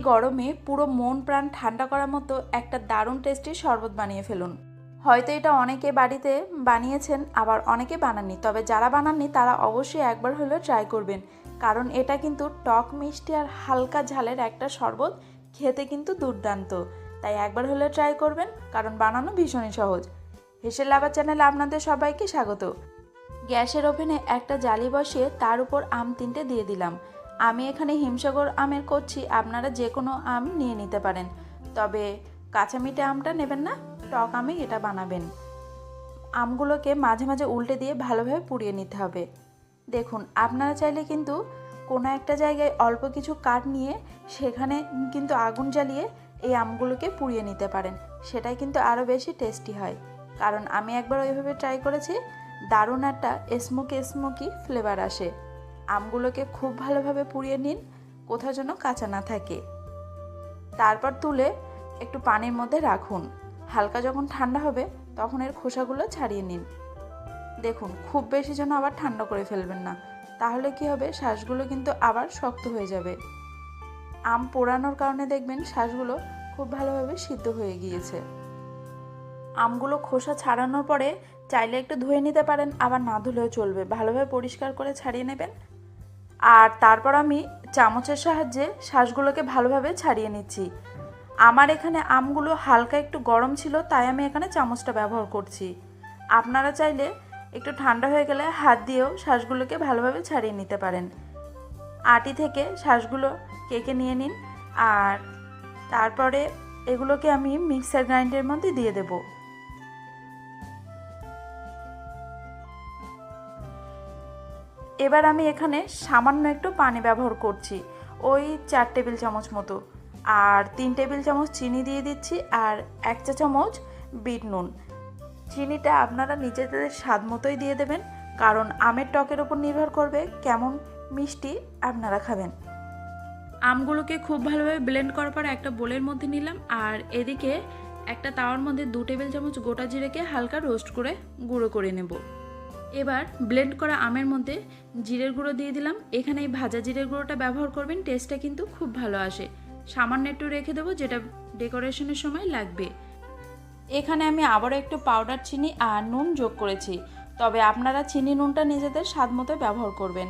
গরমে পুরো মন প্রাণ ঠান্ডা করার মতো একটা দারুণ টেস্টি শরবত বানিয়ে ফেলুন। হয়তো এটা অনেকে বাড়িতে বানিয়েছেন, আবার অনেকে বানাননি, তবে যারা বানাননি তারা অবশ্যই একবার হলেও ট্রাই করবেন, কারণ এটা কিন্তু টক মিষ্টি আর হালকা ঝালের একটা শরবত, খেতে কিন্তু দুর্দান্ত। তাই একবার হলেও ট্রাই করবেন, কারণ বানানো ভীষণই সহজ। হেসেল লাভার চ্যানেলে আপনাদের সবাইকে স্বাগত। গ্যাসের ওভেনে একটা জালি বসিয়ে তার উপর আম 3টে দিয়ে দিলাম। আমি এখানে হিমসাগর আমের করছি, আপনারা যে কোনো আম নিয়ে নিতে পারেন, তবে কাঁচা মিঠে আমটা নেবেন না, টক আমে এটা বানাবেন। আমগুলোকে মাঝে মাঝে উল্টে দিয়ে ভালোভাবে পুড়িয়ে নিতে হবে। দেখুন, আপনারা চাইলে কিন্তু কোনো একটা জায়গায় অল্প কিছু কাঠ নিয়ে সেখানে কিন্তু আগুন জ্বালিয়ে এই আমগুলোকে পুড়িয়ে নিতে পারেন, সেটাই কিন্তু আরও বেশি টেস্টি হয়। কারণ আমি একবার ওইভাবে ট্রাই করেছি, দারুণ একটা স্মোকি ফ্লেভার আসে। আমগুলোকে খুব ভালোভাবে পুড়িয়ে নিন, কোথাও যেন কাঁচা না থাকে। তারপর তুলে একটু পানির মধ্যে রাখুন। হালকা যখন ঠান্ডা হবে তখন এর খোসাগুলো ছাড়িয়ে নিন। দেখুন, খুব বেশি যেন আবার ঠান্ডা করে ফেলবেন না, তাহলে কি হবে, শ্বাসগুলো কিন্তু আবার শক্ত হয়ে যাবে। আম পোড়ানোর কারণে দেখবেন শ্বাসগুলো খুব ভালোভাবে সিদ্ধ হয়ে গিয়েছে। আমগুলো খোসা ছাড়ানোর পরে চাইলে একটু ধুয়ে নিতে পারেন, আবার না ধুলেও চলবে, ভালোভাবে পরিষ্কার করে ছাড়িয়ে নেবেন। আর তারপর আমি চামচের সাহায্যে শ্বাসগুলোকে ভালোভাবে ছাড়িয়ে নিচ্ছি। আমার এখানে আমগুলো হালকা একটু গরম ছিল, তাই আমি এখানে চামচটা ব্যবহার করছি। আপনারা চাইলে একটু ঠান্ডা হয়ে গেলে হাত দিয়েও শ্বাসগুলোকে ভালোভাবে ছাড়িয়ে নিতে পারেন। আটি থেকে শ্বাসগুলো কেকে নিয়ে নিন, আর তারপরে এগুলোকে আমি মিক্সার গ্রাইন্ডারের মধ্যে দিয়ে দেব। এবার আমি এখানে সামান্য একটু পানি ব্যবহার করছি, ওই 4 টেবিল চামচ মতো, আর 3 টেবিল চামচ চিনি দিয়ে দিচ্ছি, আর 1 চা চামচ বিট নুন। চিনিটা আপনারা নিজেদের স্বাদ মতোই দিয়ে দেবেন, কারণ আমের টকের উপর নির্ভর করবে কেমন মিষ্টি আপনারা খাবেন। আমগুলোকে খুব ভালোভাবে ব্লেন্ড করার পর একটা বোলের মধ্যে নিলাম, আর এদিকে একটা তাওয়ার মধ্যে 2 টেবিল চামচ গোটা জিরেকে হালকা রোস্ট করে গুঁড়ো করে নেব। এবার ব্লেন্ড করা আমের মধ্যে জিরের গুঁড়ো দিয়ে দিলাম। এখানে এই ভাজা জিরের গুঁড়োটা ব্যবহার করবেন, টেস্টটা কিন্তু খুব ভালো আসে। সামান্য একটু রেখে দেবো, যেটা ডেকোরেশনের সময় লাগবে। এখানে আমি আবারও একটু পাউডার চিনি আর নুন যোগ করেছি, তবে আপনারা চিনি নুনটা নিজেদের স্বাদ মতো ব্যবহার করবেন।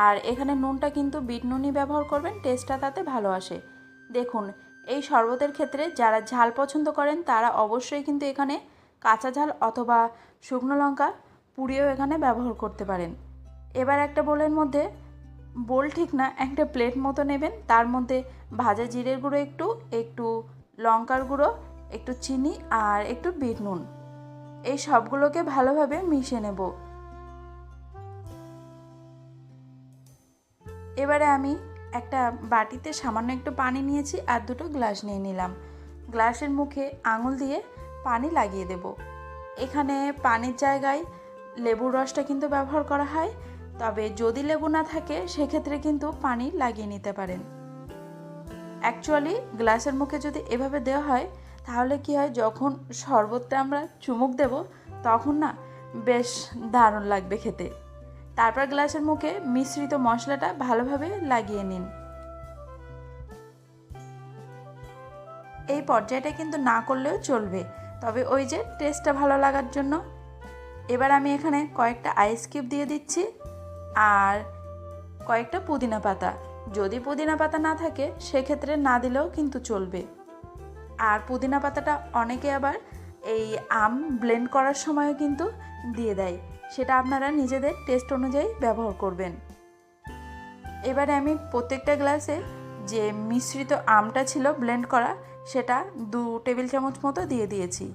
আর এখানে নুনটা কিন্তু বিট নুনই ব্যবহার করবেন, টেস্টটা তাতে ভালো আসে। দেখুন, এই শরবতের ক্ষেত্রে যারা ঝাল পছন্দ করেন তারা অবশ্যই কিন্তু এখানে কাঁচা ঝাল অথবা শুকনো লঙ্কা পুড়িয়েও এখানে ব্যবহার করতে পারেন। এবার একটা বোলের মধ্যে, বোল ঠিক না, একটা প্লেট মতো নেবেন, তার মধ্যে ভাজা জিরের গুঁড়ো একটু লঙ্কার গুঁড়ো, একটু চিনি আর একটু বিট নুন, এই সবগুলোকে ভালোভাবে মিশিয়ে নেব। এবারে আমি একটা বাটিতে সামান্য একটু পানি নিয়েছি আর 2টো গ্লাস নিয়ে নিলাম। গ্লাসের মুখে আঙুল দিয়ে পানি লাগিয়ে দেব। এখানে পানির জায়গায় লেবুর রসটা কিন্তু ব্যবহার করা হয়, তবে যদি লেবু না থাকে সেক্ষেত্রে কিন্তু পানি লাগিয়ে নিতে পারেন। অ্যাকচুয়ালি গ্লাসের মুখে যদি এভাবে দেওয়া হয় তাহলে কি হয়, যখন শরবতটা আমরা চুমুক দেব তখন না বেশ দারুণ লাগবে খেতে। তারপর গ্লাসের মুখে মিশ্রিত মশলাটা ভালোভাবে লাগিয়ে নিন। এই পর্যায়টা কিন্তু না করলেও চলবে, তবে ওই যে টেস্টটা ভালো লাগার জন্য। এবার আমি এখানে কয়েকটা আইস কিউব দিয়ে দিচ্ছি, আর কয়েকটা পুদিনা পাতা। যদি পুদিনা পাতা না থাকে সেক্ষেত্রে না দিলেও কিন্তু চলবে। আর পুদিনা পাতাটা অনেকে আবার এই আম ব্লেন্ড করার সময়ও কিন্তু দিয়ে দেয়, সেটা আপনারা নিজেদের টেস্ট অনুযায়ী ব্যবহার করবেন। এবারে আমি প্রত্যেকটা গ্লাসে যে মিশ্রিত আমটা ছিল ব্লেন্ড করা, সেটা 2 টেবিল চামচ মতো দিয়ে দিয়েছি,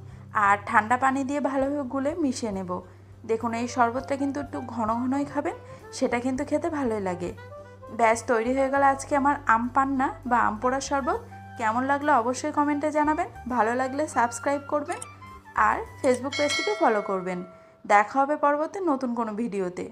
আর ঠান্ডা পানি দিয়ে ভালোভাবে গুলে মিশিয়ে নেব। দেখুন, এই শরবতটা কিন্তু একটু ঘন ঘনই খাবেন, সেটা কিন্তু খেতে ভালোই লাগে। ব্যাস, তৈরি হয়ে গেল আজকে আমার আম পান্না বা আম পোড়ার শরবত। কেমন লাগলো অবশ্যই কমেন্টে জানাবেন, ভালো লাগলে সাবস্ক্রাইব করবেন আর ফেসবুক পেজটিকে ফলো করবেন। দেখা হবে পরবর্তী নতুন কোনো ভিডিওতে।